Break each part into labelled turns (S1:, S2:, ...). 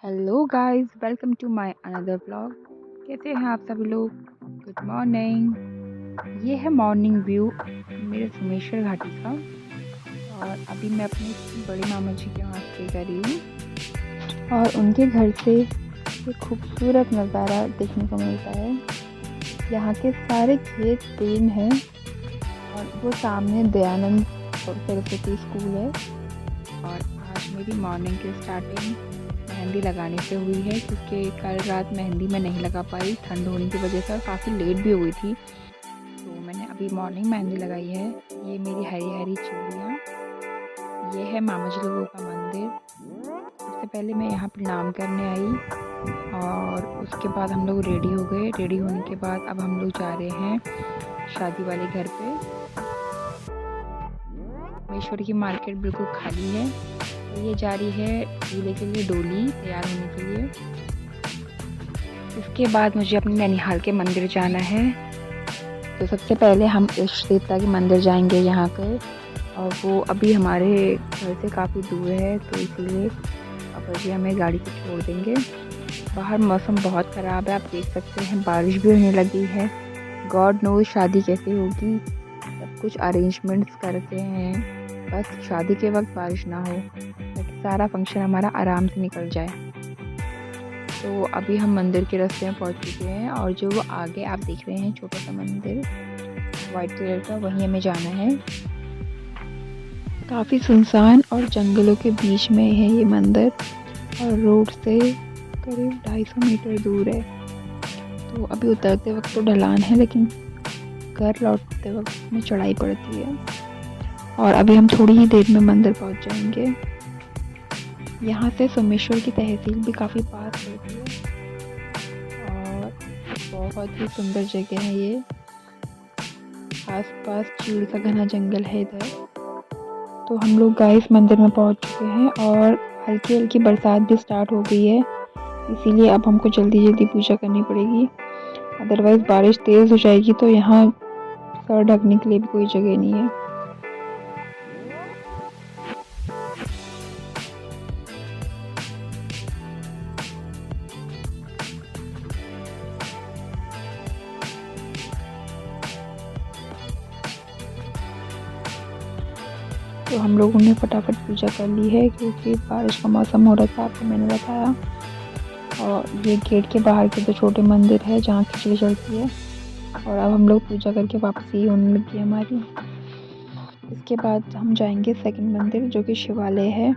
S1: Hello guys, welcome to my another vlog. कैसे हैं आप सभी लोग? Good morning. ये है मॉर्निंग व्यू मेरे सोमेश्वर घाटी का। और अभी मैं अपने बड़े मामा जी के वहाँ स्टे कर रही हूँ और उनके घर से ये खूबसूरत नज़ारा देखने को मिलता है। यहाँ के सारे खेत प्लेन हैं और वो सामने दयानंद सरस्वती स्कूल है। और आज मेरी मॉर्निंग की स्टार्टिंग मेहंदी लगाने से हुई है, क्योंकि कल रात मेहंदी मैं नहीं लगा पाई ठंड होने की वजह से, और काफ़ी लेट भी हो गई थी। तो मैंने अभी मॉर्निंग मेहंदी लगाई है। ये मेरी हरी हरी चूड़ियाँ, ये है मामा जी लोगों का मंदिर। सबसे पहले मैं यहाँ प्रणाम करने आई और उसके बाद हम लोग रेडी हो गए। रेडी होने के बाद अब हम लोग जा रहे हैं शादी वाले घर पे। महेश्वरी की मार्केट बिल्कुल खाली है। तो ये जा रही है दूल्हे के लिए डोली तैयार होने के लिए। इसके बाद मुझे अपने ननिहाल के मंदिर जाना है। तो सबसे पहले हम इष्ट देवता के मंदिर जाएंगे यहाँ के, और वो अभी हमारे घर से काफ़ी दूर है, तो इसीलिए अब जी हमें गाड़ी को छोड़ देंगे। बाहर मौसम बहुत ख़राब है, आप देख सकते हैं, बारिश भी होने लगी है। गॉड नोज शादी कैसे होगी। सब कुछ अरेंजमेंट्स करते हैं, बस शादी के वक्त बारिश ना हो ताकि सारा फंक्शन हमारा आराम से निकल जाए। तो अभी हम मंदिर के रास्ते में पहुंच चुके हैं, और जो वो आगे आप देख रहे हैं छोटा सा मंदिर वाइट कलर का, वहीं हमें जाना है। काफ़ी सुनसान और जंगलों के बीच में है ये मंदिर, और रोड से करीब 250 मीटर दूर है। तो अभी उतरते वक्त तो ढलान है, लेकिन घर लौटते वक्त में चढ़ाई पड़ती है। और अभी हम थोड़ी ही देर में मंदिर पहुंच जाएंगे। यहाँ से सोमेश्वर की तहसील भी काफ़ी पास होती है, और बहुत ही सुंदर जगह है ये। आसपास चीड़ का घना जंगल है इधर। तो हम लोग गाइस मंदिर में पहुंच चुके हैं, और हल्की हल्की बरसात भी स्टार्ट हो गई है, इसीलिए अब हमको जल्दी जल्दी पूजा करनी पड़ेगी, अदरवाइज़ बारिश तेज़ हो जाएगी तो यहाँ सर ढकने के लिए भी कोई जगह नहीं है। तो हम लोगों ने फटाफट पूजा कर ली है, क्योंकि बारिश का मौसम हो रहा था, आपको मैंने बताया। और ये गेट के बाहर के 2 छोटे मंदिर है जहाँ खिचड़ी चढ़ती है। और अब हम लोग पूजा करके वापसी होने लगी है हमारी। इसके बाद हम जाएंगे सेकंड मंदिर, जो कि शिवालय है।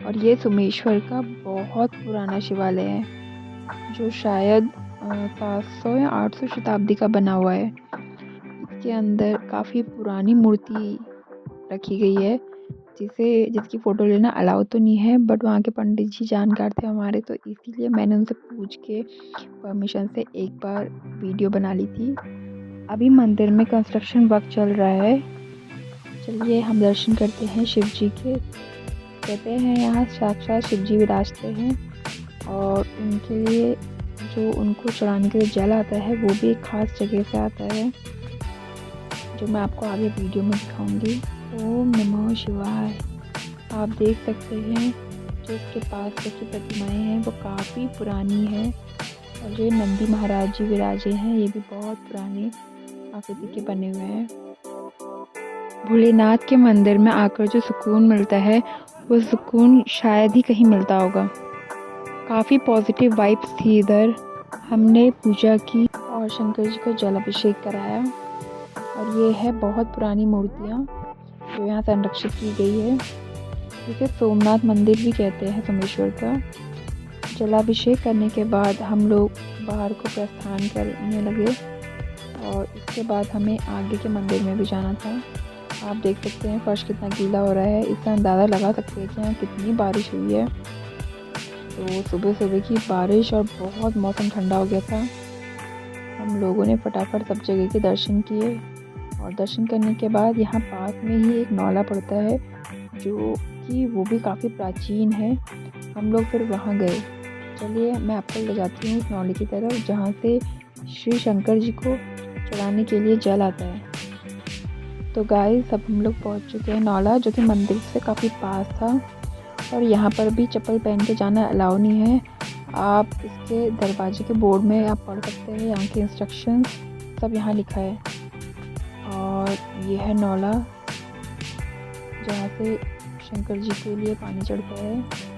S1: और ये सोमेश्वर का बहुत पुराना शिवालय है, जो शायद 700 या 800 शताब्दी का बना हुआ है। इसके अंदर काफ़ी पुरानी मूर्ति रखी गई है, जिसकी फ़ोटो लेना अलाउ तो नहीं है, बट वहाँ के पंडित जी जानकार थे हमारे, तो इसीलिए मैंने उनसे पूछ के परमिशन से एक बार वीडियो बना ली थी। अभी मंदिर में कंस्ट्रक्शन वर्क चल रहा है। चलिए हम दर्शन करते हैं शिव जी के। कहते हैं यहाँ साक्षात शिव जी विराजते हैं, और उनके लिए जो उनको चढ़ाने के लिए जल आता है वो भी एक ख़ास जगह से आता है, जो मैं आपको आगे वीडियो में दिखाऊंगी। ओम नमः शिवाय। आप देख सकते हैं जो इसके पास की प्रतिमाएं हैं वो काफ़ी पुरानी है, और जो नंदी महाराज जी विराजे हैं ये भी बहुत पुराने आकृति के बने हुए हैं। भोलेनाथ के मंदिर में आकर जो सुकून मिलता है वो सुकून शायद ही कहीं मिलता होगा। काफ़ी पॉजिटिव वाइब्स थी इधर। हमने पूजा की और शंकर जी को जल अभिषेक कराया। और ये है बहुत पुरानी मूर्तियाँ जो यहाँ संरक्षित की गई है, जिसे सोमनाथ मंदिर भी कहते हैं सोमेश्वर का। जलाभिषेक करने के बाद हम लोग बाहर को प्रस्थान करने लगे, और इसके बाद हमें आगे के मंदिर में भी जाना था। आप देख सकते हैं फर्श कितना गीला हो रहा है, इससे अंदाज़ा लगा सकते हैं कि यहाँ कितनी बारिश हुई है। तो सुबह सुबह की बारिश और बहुत मौसम ठंडा हो गया था। हम लोगों ने फटाफट सब जगह के दर्शन किए, और दर्शन करने के बाद यहाँ पास में ही एक नौला पड़ता है, जो कि वो भी काफ़ी प्राचीन है। हम लोग फिर वहाँ गए। चलिए मैं आपको ले जाती हूँ उस नौले की तरफ, जहाँ से श्री शंकर जी को चढ़ाने के लिए जल आता है। तो गाइस अब हम लोग पहुँच चुके हैं नौला, जो कि मंदिर से काफ़ी पास था। और यहाँ पर भी चप्पल पहन के जाना अलाउ नहीं है। आप इसके दरवाजे के बोर्ड में आप पढ़ सकते हैं, यहाँ के इंस्ट्रक्शंस सब यहाँ लिखा है। और ये है नौला जहाँ से शंकर जी के लिए पानी चढ़ता है।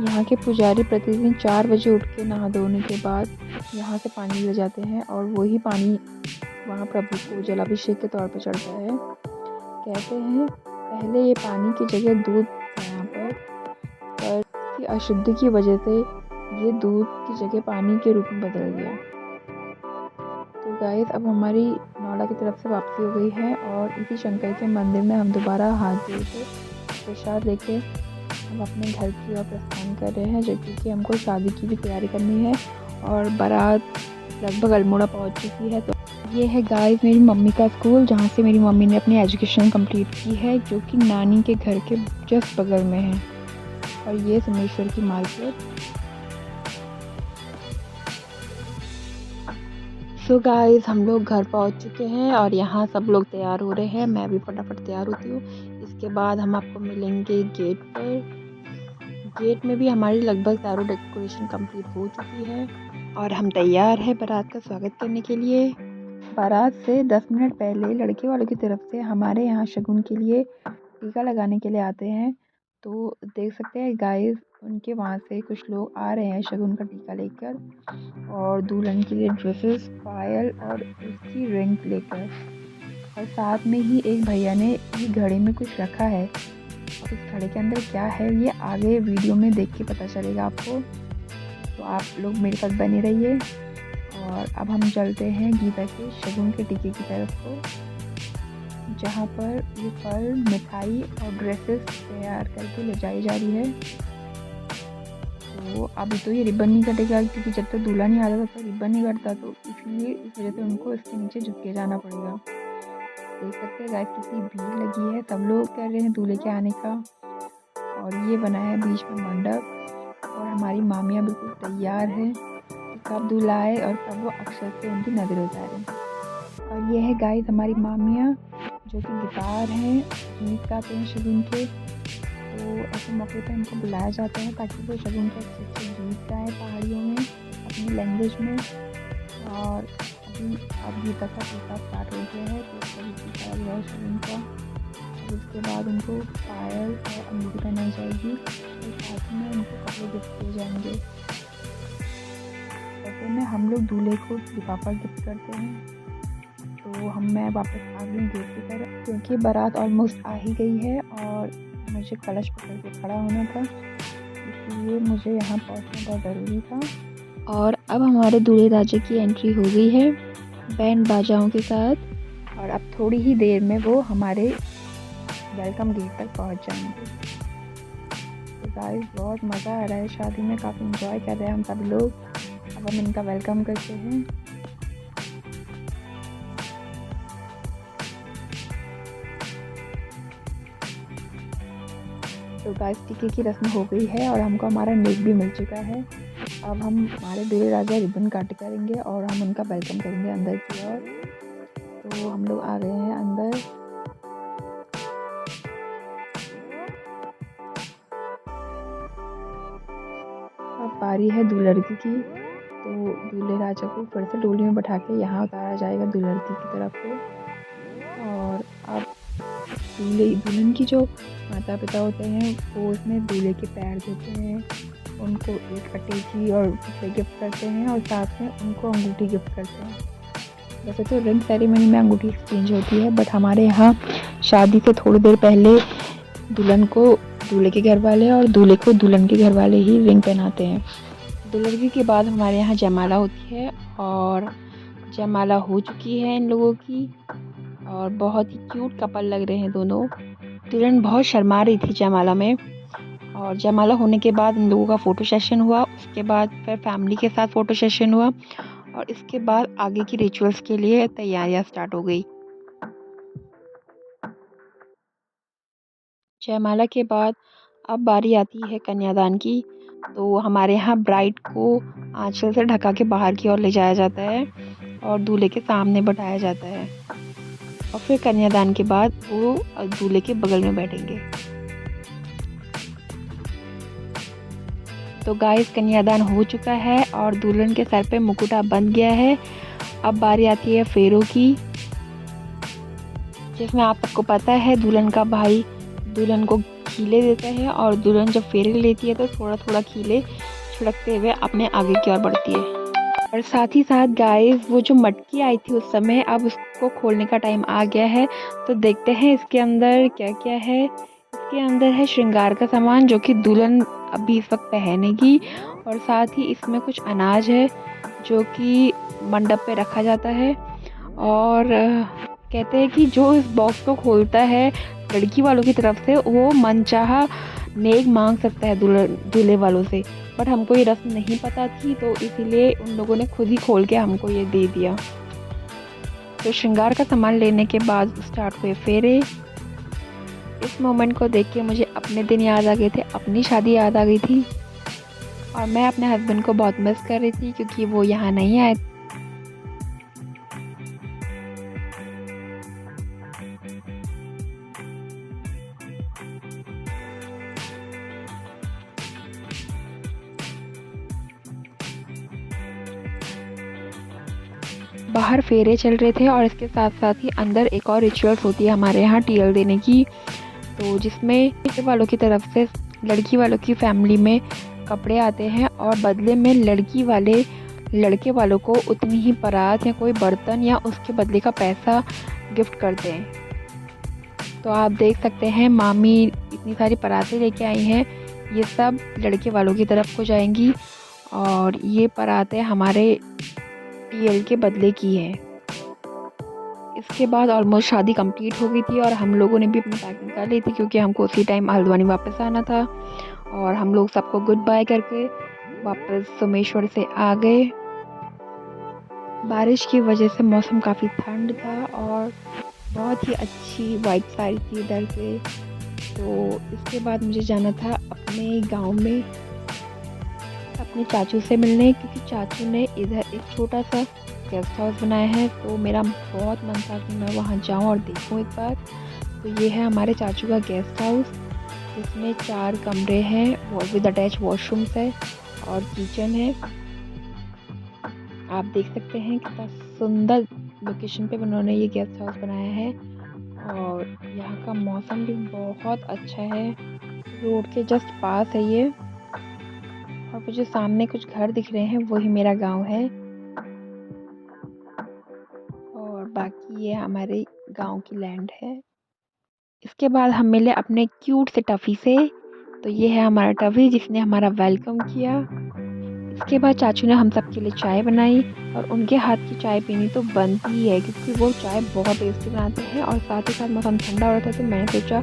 S1: यहाँ के पुजारी प्रतिदिन 4 बजे उठ के नहा धोने के बाद यहाँ से पानी ले जाते हैं और वही पानी वहाँ प्रभु को जलाभिषेक के तौर पर चढ़ता है। कहते हैं पहले ये पानी की जगह दूध था यहाँ पर की अशुद्धि की वजह से ये दूध की जगह पानी के रूप में बदल गया। तो गाइस अब हमारी नौला की तरफ से वापसी हो गई है और इसी शंकर के मंदिर में हम दोबारा हाथ जोड़ के प्रसाद लेके हम अपने घर की ओर प्रस्थान कर रहे हैं, जो क्योंकि हमको शादी की भी तैयारी करनी है और बारात लगभग अल्मोड़ा पहुंच चुकी है। तो ये है गाइस मेरी मम्मी का स्कूल, जहां से मेरी मम्मी ने अपनी एजुकेशन कंप्लीट की है, जो कि नानी के घर के जस्ट बगल में है। और ये सोमेश्वर की मार्केट। सो गाइस हम लोग घर पहुंच चुके हैं और यहाँ सब लोग तैयार हो रहे हैं, मैं भी फटाफट तैयार होती हूँ। इसके बाद हम आपको मिलेंगे गेट पर। गेट में भी हमारी लगभग सारी डेकोरेशन कंप्लीट हो चुकी है और हम तैयार हैं बारात का स्वागत करने के लिए। बारात से 10 मिनट पहले लड़के वालों की तरफ से हमारे यहाँ शगुन के लिए टीका लगाने के लिए आते हैं। तो देख सकते हैं गाइस उनके वहाँ से कुछ लोग आ रहे हैं शगुन का टीका लेकर और दुल्हन के लिए ड्रेसेस, पायल और उसकी रिंग लेकर। और साथ में ही एक भैया ने ये घड़े में कुछ रखा है और इस घड़े के अंदर क्या है ये आगे वीडियो में देख के पता चलेगा आपको। तो आप लोग मेरे साथ बने रहिए। और अब हम चलते हैं गीता के शगुन के टीके की तरफ को, जहाँ पर ये फल, मिठाई और ड्रेसेस तैयार करके ले जाई जा रही है। तो अभी तो ये रिबन नहीं कटेगा क्योंकि जब तक दूल्हा नहीं आता तब तक रिबन नहीं कटता, तो इसलिए इस वजह से उनको इसके नीचे झुक के जाना पड़ेगा। देख सकते हैं गाइस कितनी भीड़ लगी है, सब लोग कर रहे हैं दूल्हे के आने का। और ये बना है बीच में मंडप और हमारी मामियाँ बिल्कुल तैयार है कि कब दूल्हा आए और कब वो अक्षर से उनकी नज़र उतारे। और ये है गाइस हमारी मामियाँ जो कि गिटार हैं, गीत गाते हैं शगुन के। तो ऐसे मौके पे उनको बुलाया जाता है ताकि वो शगुन के अच्छे अच्छे गीत गाएँ पहाड़ियों में अपनी लैंग्वेज में। और अब गीता का टीका स्टार्ट हो गया है, तो सभी टीका लग रहा है शगुन का। और उसके बाद उनको पायल और अंगूठी पहनाई जाएगी और साथ में उनको कपड़े गिफ्ट किए जाएंगे। ऐसे में हम लोग दूल्हे को लिफाफा गिफ्ट करते हैं। तो मैं वापस आ गई गेट की तरफ क्योंकि बारात ऑलमोस्ट आ ही गई है और मुझे कलश पकड़ के खड़ा होना था, इसलिए मुझे यहाँ पहुँचना बहुत ज़रूरी था। और अब हमारे दूल्हे राजा की एंट्री हो गई है बैंड बाजाओं के साथ और अब थोड़ी ही देर में वो हमारे वेलकम गेट पर पहुँच जाएंगे। तो गाइस बहुत मज़ा आ रहा है शादी में, काफ़ी इंजॉय कर रहे हैं हम सब लोग। अब हम इनका वेलकम करते हैं। तो गाइस टीके की रस्म हो गई है और हमको हमारा नेक भी मिल चुका है। अब हम हमारे दूल्हे राजा रिबन काट करेंगे और हम उनका वेलकम करेंगे अंदर की ओर। तो हम लोग आ गए हैं अंदर। अब बारी है दूल्हा लड़की की, तो दूल्हे राजा को फिर से डोली में बैठा के यहाँ उतारा जाएगा दूल्हा लड़की की तरफ को। और अब दुल्हन की जो माता पिता होते हैं वो उसमें दूल्हे के पैर देते हैं, उनको एक अटैची और कपड़े गिफ्ट करते हैं और साथ में उनको अंगूठी गिफ्ट करते हैं। वैसे तो रिंग सेरेमनी में अंगूठी एक्सचेंज होती है, बट हमारे यहाँ शादी से थोड़ी देर पहले दुल्हन को दूल्हे के घर वाले और दूल्हे को दुल्हन के घर वाले ही रिंग पहनाते हैं। दुल्हन के बाद हमारे यहाँ जयमाला होती है और जयमाला हो चुकी है इन लोगों की और बहुत ही क्यूट कपल लग रहे हैं दोनों। दुल्हन बहुत शर्मा रही थी जयमाला में। और जयमाला होने के बाद इन लोगों का फ़ोटो सेशन हुआ, उसके बाद फिर फैमिली के साथ फ़ोटो सेशन हुआ और इसके बाद आगे की रिचुअल्स के लिए तैयारियां स्टार्ट हो गई। जयमाला के बाद अब बारी आती है कन्यादान की। तो हमारे यहाँ ब्राइड को आंचल से ढका के बाहर की ओर ले जाया जाता है और दूल्हे के सामने बैठाया जाता है और फिर कन्यादान के बाद वो दूल्हे के बगल में बैठेंगे। तो गाइस कन्यादान हो चुका है और दुल्हन के सर पे मुकुटा बंध गया है। अब बारी आती है फेरों की, जिसमें आप सबको पता है दुल्हन का भाई दुल्हन को खीले देता है और दुल्हन जब फेरे लेती है तो थोड़ा थोड़ा खीले छिड़कते हुए अपने आगे की ओर बढ़ती है। और साथ ही साथ गाइस वो जो मटकी आई थी उस समय, अब उसको खोलने का टाइम आ गया है। तो देखते हैं इसके अंदर क्या क्या है। इसके अंदर है श्रृंगार का सामान जो कि दुल्हन अभी इस वक्त पहनेगी, और साथ ही इसमें कुछ अनाज है जो कि मंडप पे रखा जाता है। और कहते हैं कि जो इस बॉक्स को खोलता है लड़की वालों की तरफ से वो मनचाहा नेक मांग सकता है दूल्हे वालों से। बट हमको ये रस्म नहीं पता थी, तो इसीलिए उन लोगों ने खुद ही खोल के हमको ये दे दिया। तो श्रृंगार का सामान लेने के बाद स्टार्ट हुए फेरे। इस मोमेंट को देख के मुझे अपने दिन याद आ गए थे, अपनी शादी याद आ गई थी, और मैं अपने हस्बैंड को बहुत मिस कर रही थी क्योंकि वो यहाँ नहीं आए। बाहर फेरे चल रहे थे और इसके साथ साथ ही अंदर एक और रिचुअल्स होती है हमारे यहाँ टीएल देने की, तो जिसमें लड़के वालों की तरफ से लड़की वालों की फैमिली में कपड़े आते हैं और बदले में लड़की वाले लड़के वालों को उतनी ही परात या कोई बर्तन या उसके बदले का पैसा गिफ्ट करते हैं। तो आप देख सकते हैं मामी इतनी सारी परातें लेके आई हैं, ये सब लड़के वालों की तरफ को जाएंगी और ये परातें हमारे टीएल के बदले की है। इसके बाद ऑलमोस्ट शादी कंप्लीट हो गई थी और हम लोगों ने भी अपनी पैकिंग कर ली थी क्योंकि हमको उसी टाइम हल्द्वानी वापस आना था, और हम लोग सबको गुड बाय करके वापस सोमेश्वर से आ गए। बारिश की वजह से मौसम काफ़ी ठंड था और बहुत ही अच्छी वाइब्स आ रही थी इधर से। तो इसके बाद मुझे जाना था अपने गांव में अपने चाचू से मिलने, क्योंकि चाचू ने इधर एक छोटा सा गेस्ट हाउस बनाया है। तो मेरा बहुत मन था कि मैं वहाँ जाऊँ और देखूँ एक बार। तो ये है हमारे चाचू का गेस्ट हाउस, जिसमें 4 कमरे हैं विद अटैच वॉशरूम्स है और किचन है। आप देख सकते हैं कितना सुंदर लोकेशन पे उन्होंने ये गेस्ट हाउस बनाया है, और यहाँ का मौसम भी बहुत अच्छा है। रोड के जस्ट पास है ये, और वो जो सामने कुछ घर दिख रहे हैं वही मेरा गांव है, और बाकी ये हमारे गांव की लैंड है। इसके बाद हम मिले अपने क्यूट से टफ़ी से। तो ये है हमारा टफ़ी जिसने हमारा वेलकम किया। इसके बाद चाचू ने हम सब के लिए चाय बनाई, और उनके हाथ की चाय पीनी तो बनती ही है क्योंकि वो चाय बहुत टेस्टी बनाते हैं, और साथ ही साथ मौसम ठंडा हो रहा था तो मैंने सोचा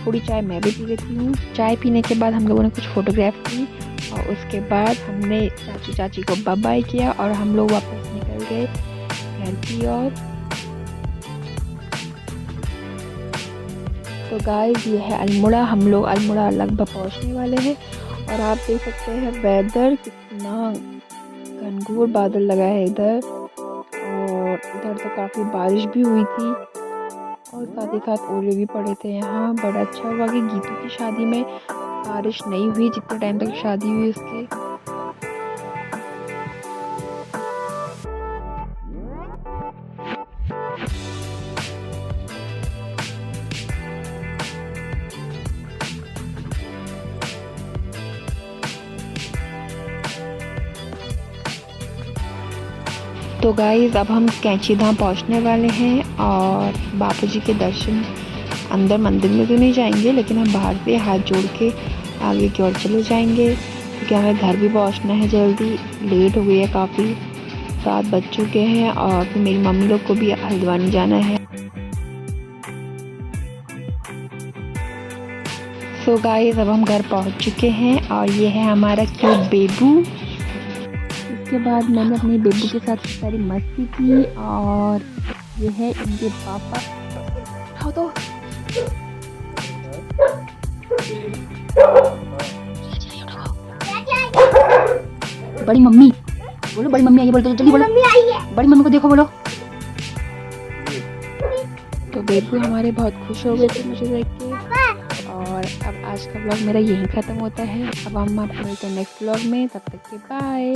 S1: थोड़ी चाय मैं भी पी लेती हूँ। चाय पीने के बाद हम लोगों ने कुछ फ़ोटोग्राफ की, और उसके बाद हमने चाचू चाची को बाय बाय किया और हम लोग वापस निकल गए घर की ओर। तो गाइस ये है अल्मोड़ा, हम लोग अल्मोड़ा लगभग पहुंचने वाले हैं, और आप देख सकते हैं वेदर कितना घनघोर बादल लगा है इधर, और इधर तो काफ़ी बारिश भी हुई थी और साथ ही साथ ओले भी पड़े थे यहाँ। बड़ा अच्छा हुआ कि गीतू की शादी में बारिश नहीं हुई, जितने टाइम तक शादी हुई उसकी। तो गाइस अब हम कैंची धाम पहुँचने वाले हैं, और बापूजी के दर्शन अंदर मंदिर में तो नहीं जाएंगे, लेकिन हम बाहर से हाथ जोड़ के आगे की ओर चले जाएंगे क्योंकि हमें घर भी पहुँचना है जल्दी। लेट हो गई है काफ़ी, 7 बज चुके हैं, और फिर मेरी मम्मी लोग को भी हल्द्वानी जाना है। सो गाइस अब हम घर पहुँच चुके हैं, और ये है हमारा क्यूट बेबू। इसके बाद मैंने अपनी बेबू के साथ सारी मस्ती की, और ये है इनके पापा। खाओ तो बड़ी मम्मी बोलो, बड़ी मम्मी आई है, बोलो तो जल्दी बोलो, बड़ी मम्मी को देखो बोलो। तो बेबू हमारे बहुत खुश हो गए थे मुझे देख के, और अब आज का ब्लॉग मेरा यहीं ख़त्म होता है। अब हम आपको मिलते हैं नेक्स्ट ब्लॉग में, तब तक के बाय।